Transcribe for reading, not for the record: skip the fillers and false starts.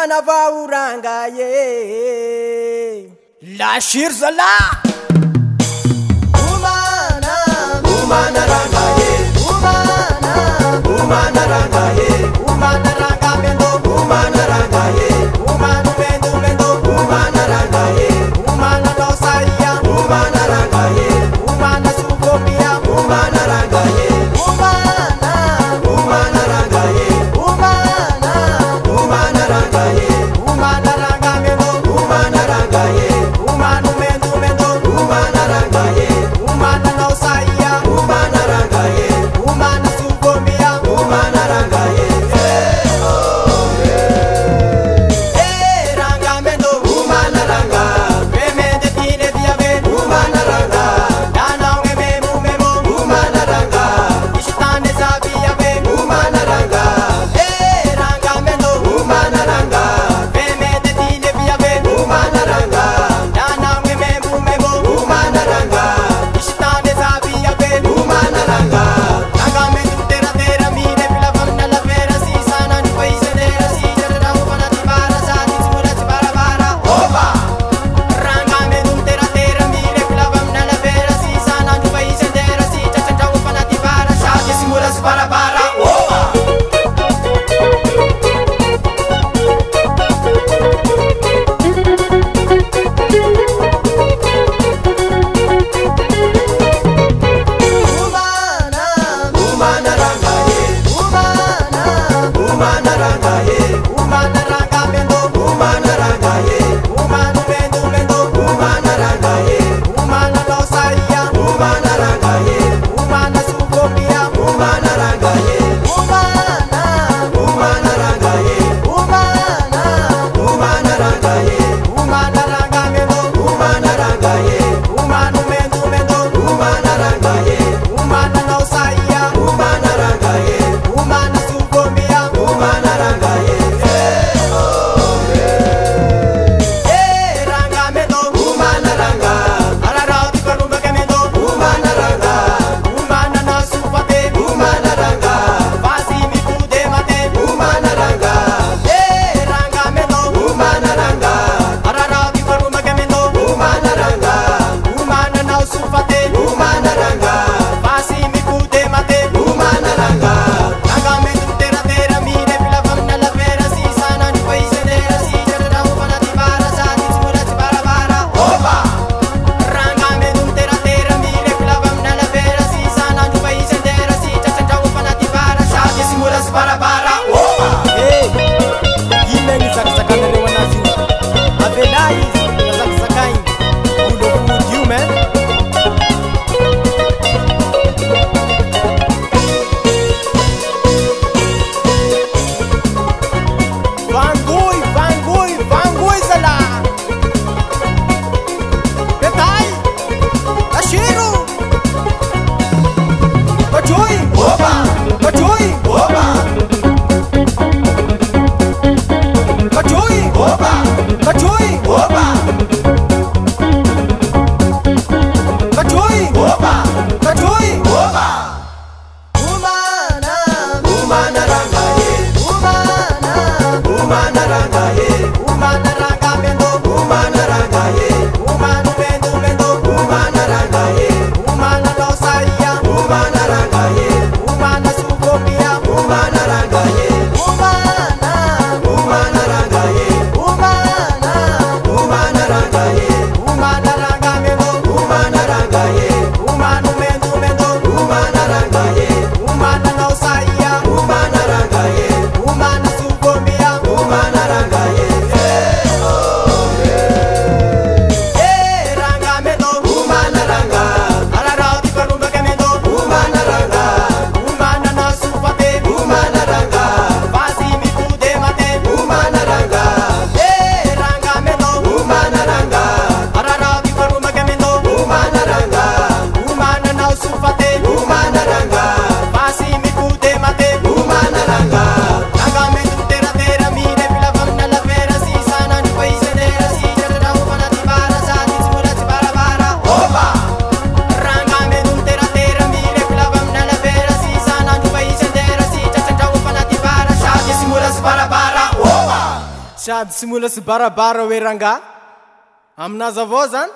Umana vaurangaye La shirzala Umana Umana rangaye Umana rangaye Umana rangamendo Umana rangaye Umana mendo Umana rangaye Umana dosaya Umana rangaye Umana sukomia Umana rangaye Umana rangaye Umana rangaye Umana rangamendo Umana rangaye Umana mendo Umana rangaye Umana dosaya Umana rangaye Umana sukomia Umana rangaye sady tsy mola sy barabara hoe ranga aminazy avao zany